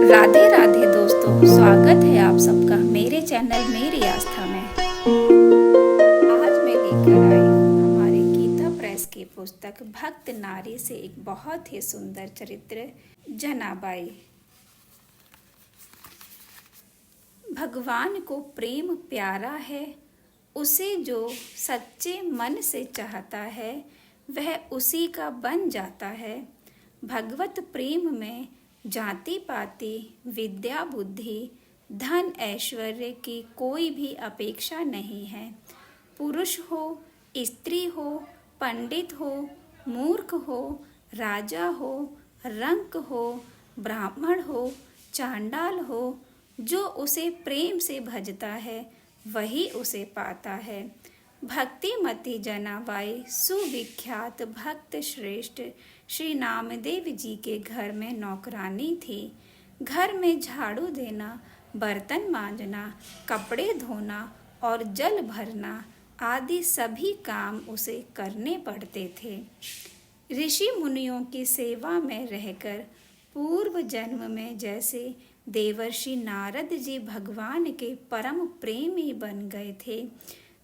राधे राधे दोस्तों, स्वागत है आप सबका मेरे चैनल मेरी आस्था में। आज मैं लेकर आई हूँ हमारे गीता प्रेस की पुस्तक भक्त नारी से एक बहुत ही सुंदर चरित्र, जनाबाई। भगवान को प्रेम प्यारा है, उसे जो सच्चे मन से चाहता है वह उसी का बन जाता है। भगवत प्रेम में जाति पाति, विद्या बुद्धि, धन ऐश्वर्य की कोई भी अपेक्षा नहीं है। पुरुष हो, स्त्री हो, पंडित हो, मूर्ख हो, राजा हो, रंक हो, ब्राह्मण हो, चांडाल हो, जो उसे प्रेम से भजता है वही उसे पाता है। भक्तिमती जनाबाई सुविख्यात भक्त श्रेष्ठ श्री नामदेव जी के घर में नौकरानी थी। घर में झाड़ू देना, बर्तन मांजना, कपड़े धोना और जल भरना आदि सभी काम उसे करने पड़ते थे। ऋषि मुनियों की सेवा में रहकर पूर्व जन्म में जैसे देवर्षि नारद जी भगवान के परम प्रेमी बन गए थे,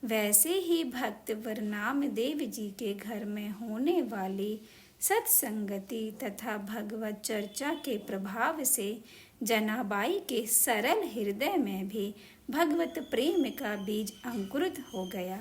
वैसे ही भक्त वरनामदेव जी के घर में होने वाली सत्संगति तथा भगवत चर्चा के प्रभाव से जनाबाई के सरल हृदय में भी भगवत प्रेम का बीज अंकुरित हो गया।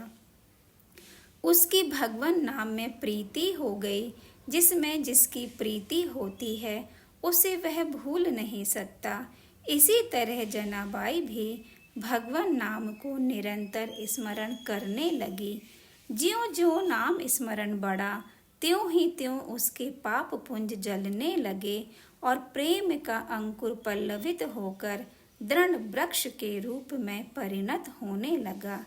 उसकी भगवान नाम में प्रीति हो गई। जिसमें जिसकी प्रीति होती है उसे वह भूल नहीं सकता। इसी तरह जनाबाई भी भगवान नाम को निरंतर स्मरण करने लगी। ज्यों ज्यों नाम स्मरण बढ़ा त्यों ही त्यों उसके पाप पुंज जलने लगे और प्रेम का अंकुर पल्लवित होकर दृढ़ वृक्ष के रूप में परिणत होने लगा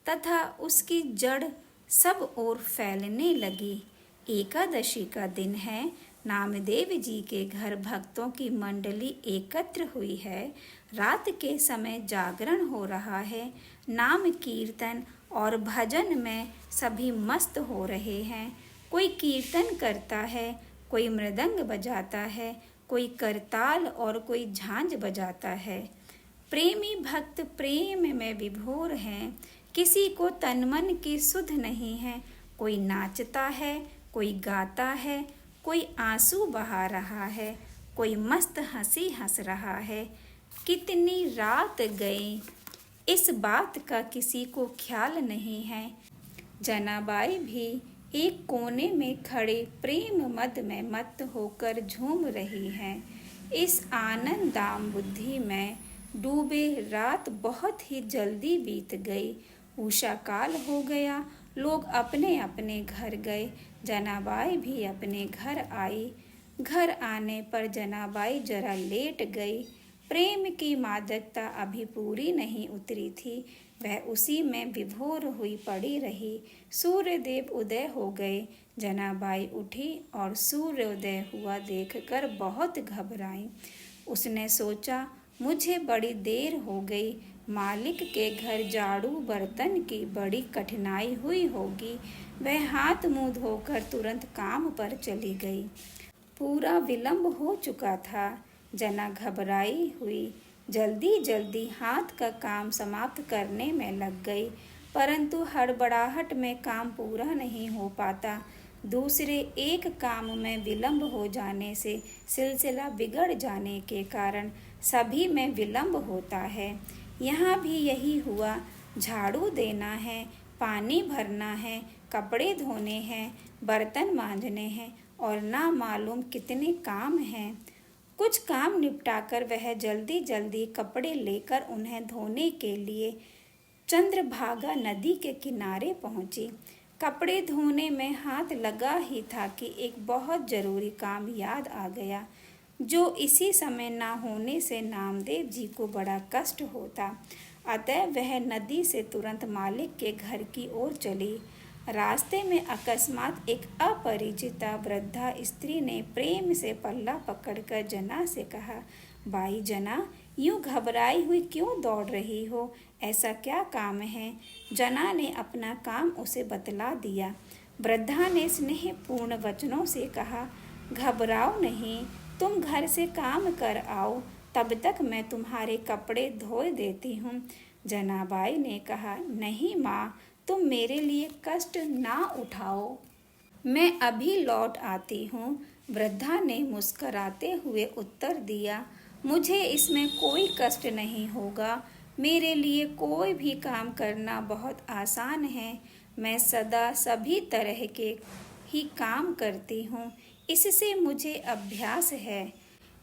तथा उसकी जड़ सब ओर फैलने लगी। एकादशी का दिन है। नामदेव जी के घर भक्तों की मंडली एकत्र हुई है। रात के समय जागरण हो रहा है। नाम कीर्तन और भजन में सभी मस्त हो रहे हैं। कोई कीर्तन करता है, कोई मृदंग बजाता है, कोई करताल और कोई झांझ बजाता है। प्रेमी भक्त प्रेम में विभोर हैं। किसी को तन मन की सुध नहीं है। कोई नाचता है, कोई गाता है, कोई आंसू बहा रहा है, कोई मस्त हंसी हंस रहा है। कितनी रात गई इस बात का किसी को ख्याल नहीं है। जनाबाई भी एक कोने में खड़े प्रेम मद में मत होकर झूम रही हैं। इस आनंदाम बुद्धि में डूबे रात बहुत ही जल्दी बीत गई। उषा काल हो गया। लोग अपने अपने घर गए। जनाबाई भी अपने घर आई। घर आने पर जनाबाई जरा लेट गई। प्रेम की मादकता अभी पूरी नहीं उतरी थी। वह उसी में विभोर हुई पड़ी रही। सूर्यदेव उदय हो गए। जनाबाई उठी और सूर्योदय हुआ देखकर बहुत घबराई। उसने सोचा, मुझे बड़ी देर हो गई। मालिक के घर झाड़ू बर्तन की बड़ी कठिनाई हुई होगी। वह हाथ मुंह धोकर तुरंत काम पर चली गई। पूरा विलंब हो चुका था। जना घबराई हुई जल्दी जल्दी हाथ का काम समाप्त करने में लग गई, परंतु हड़बड़ाहट में काम पूरा नहीं हो पाता। दूसरे एक काम में विलंब हो जाने से सिलसिला बिगड़ जाने के कारण सभी में विलंब होता है। यहाँ भी यही हुआ। झाड़ू देना है, पानी भरना है, कपड़े धोने हैं, बर्तन मांजने हैं और ना मालूम कितने काम हैं। कुछ काम निपटाकर वह जल्दी जल्दी कपड़े लेकर उन्हें धोने के लिए चंद्रभागा नदी के किनारे पहुंची। कपड़े धोने में हाथ लगा ही था कि एक बहुत जरूरी काम याद आ गया, जो इसी समय ना होने से नामदेव जी को बड़ा कष्ट होता। अतः वह नदी से तुरंत मालिक के घर की ओर चली। रास्ते में अकस्मात एक अपरिचिता वृद्धा स्त्री ने प्रेम से पल्ला पकड़कर जना से कहा, बाई जना, यूं घबराई हुई क्यों दौड़ रही हो? ऐसा क्या काम है? जना ने अपना काम उसे बतला दिया। वृद्धा ने स्नेहपूर्ण वचनों से कहा, घबराओ नहीं, तुम घर से काम कर आओ। तब तक मैं तुम्हारे कपड़े धो देती हूँ। जनाबाई ने कहा, नहीं माँ, तुम मेरे लिए कष्ट ना उठाओ, मैं अभी लौट आती हूँ। वृद्धा ने मुस्कराते हुए उत्तर दिया, मुझे इसमें कोई कष्ट नहीं होगा। मेरे लिए कोई भी काम करना बहुत आसान है। मैं सदा सभी तरह के ही काम करती हूँ, इससे मुझे अभ्यास है।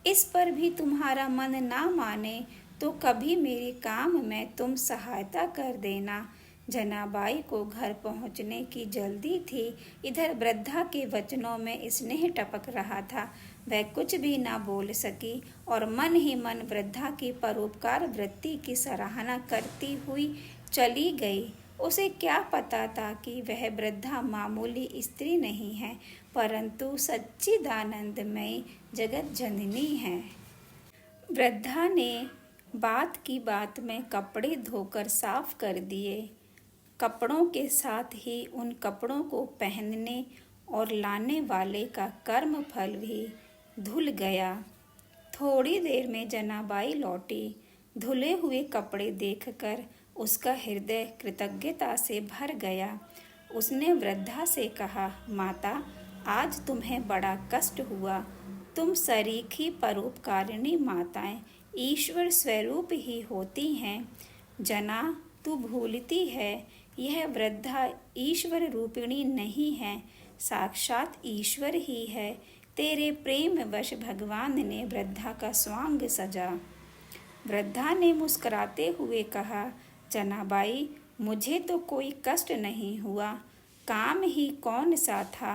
इस पर भी तुम्हारा मन ना माने तो कभी मेरे काम में तुम सहायता कर देना। जनाबाई को घर पहुंचने की जल्दी थी। इधर वृद्धा के वचनों में स्नेह टपक रहा था। वह कुछ भी ना बोल सकी और मन ही मन वृद्धा की परोपकार वृत्ति की सराहना करती हुई चली गई। उसे क्या पता था कि वह वृद्धा मामूली स्त्री नहीं है, परंतु सच्चिदानंदमयी जगत जननी है। वृद्धा ने बात की बात में कपड़े धोकर साफ कर दिए। कपड़ों के साथ ही उन कपड़ों को पहनने और लाने वाले का कर्म फल भी धुल गया। थोड़ी देर में जनाबाई लौटी। धुले हुए कपड़े देखकर उसका हृदय कृतज्ञता से भर गया। उसने वृद्धा से कहा, माता, आज तुम्हें बड़ा कष्ट हुआ। तुम सरीखी परोपकारिणी माताएं ईश्वर स्वरूप ही होती हैं। जना, तू भूलती है, यह वृद्धा ईश्वर रूपिणी नहीं है, साक्षात ईश्वर ही है। तेरे प्रेम वश भगवान ने वृद्धा का स्वांग सजा। वृद्धा ने मुस्कुराते हुए कहा, जनाबाई, मुझे तो कोई कष्ट नहीं हुआ। काम ही कौन सा था।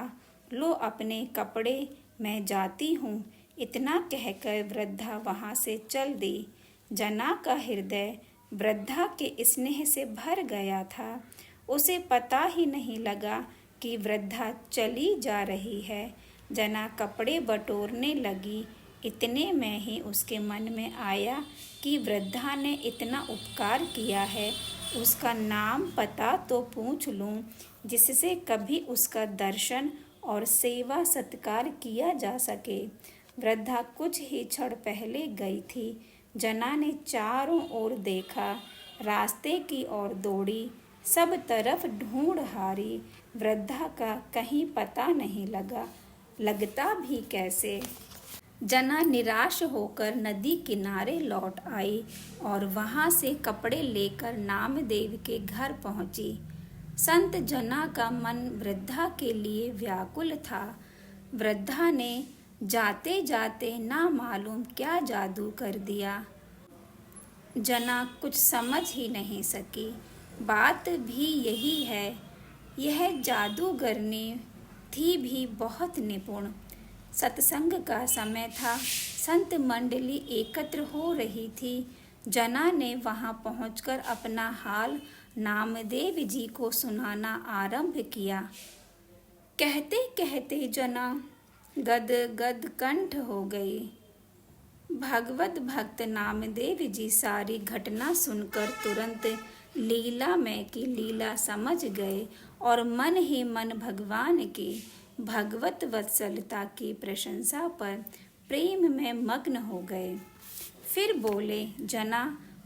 लो अपने कपड़े, मैं जाती हूँ। इतना कहकर वृद्धा वहाँ से चल दी। जना का हृदय वृद्धा के स्नेह से भर गया था। उसे पता ही नहीं लगा कि वृद्धा चली जा रही है। जना कपड़े बटोरने लगी। इतने में ही उसके मन में आया कि वृद्धा ने इतना उपकार किया है, उसका नाम पता तो पूछ लूं, जिससे कभी उसका दर्शन और सेवा सत्कार किया जा सके। वृद्धा कुछ ही क्षण पहले गई थी। जना ने चारों ओर देखा, रास्ते की ओर दौड़ी, सब तरफ ढूंढ हारी। वृद्धा का कहीं पता नहीं लगा, लगता भी कैसे। जना निराश होकर नदी किनारे लौट आई और वहां से कपड़े लेकर नामदेव के घर पहुंची। संत जना का मन वृद्धा के लिए व्याकुल था। वृद्धा ने जाते जाते ना मालूम क्या जादू कर दिया। जना कुछ समझ ही नहीं सकी। बात भी यही है, यह जादूगरनी थी भी बहुत निपुण। सत्संग का समय था। संत मंडली एकत्र हो रही थी। जना ने वहां पहुंचकर अपना हाल नामदेव जी को सुनाना आरंभ किया। कहते कहते जना गद गद कंठ हो गई। भगवत भक्त नामदेव जी सारी घटना सुनकर तुरंत लीला में की लीला समझ गए और मन ही मन भगवान की भगवत वत्सलता की प्रशंसा पर प्रेम में मग्न हो गए। फिर बोले, जना,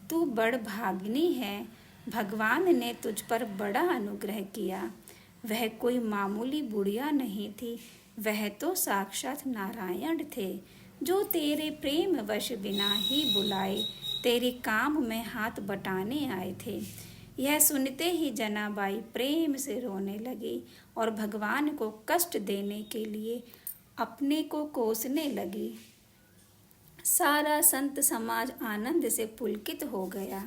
तू बड़ भाग्नी है। भगवान ने तुझ पर बड़ा अनुग्रह किया। वह कोई मामूली बुढ़िया नहीं थी, वह तो साक्षात नारायण थे, जो तेरे प्रेम वश बिना ही बुलाए तेरे काम में हाथ बटाने आए थे। यह सुनते ही जनाबाई प्रेम से रोने लगी और भगवान को कष्ट देने के लिए अपने को कोसने लगी। सारा संत समाज आनंद से पुलकित हो गया।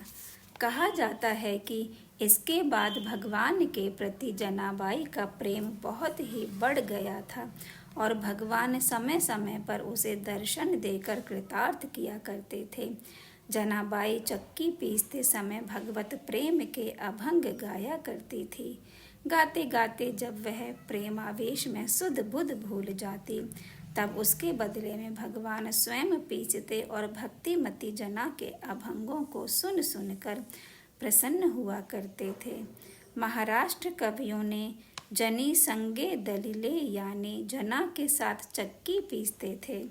कहा जाता है कि इसके बाद भगवान के प्रति जनाबाई का प्रेम बहुत ही बढ़ गया था और भगवान समय समय पर उसे दर्शन देकर कृतार्थ किया करते थे। जनाबाई चक्की पीसते समय भगवत प्रेम के अभंग गाया करती थी। गाते गाते जब वह प्रेमावेश में सुध बुध भूल जाती, तब उसके बदले में भगवान स्वयं पीसते और भक्तिमती जना के अभंगों को सुन सुनकर प्रसन्न हुआ करते थे। महाराष्ट्र कवियों ने जनी संगे दलिले यानी जना के साथ चक्की पीसते थे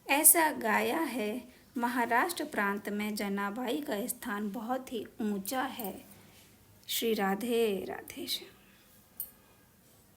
ऐसा गाया है। महाराष्ट्र प्रांत में जनाबाई का स्थान बहुत ही ऊंचा है। श्री राधे राधे।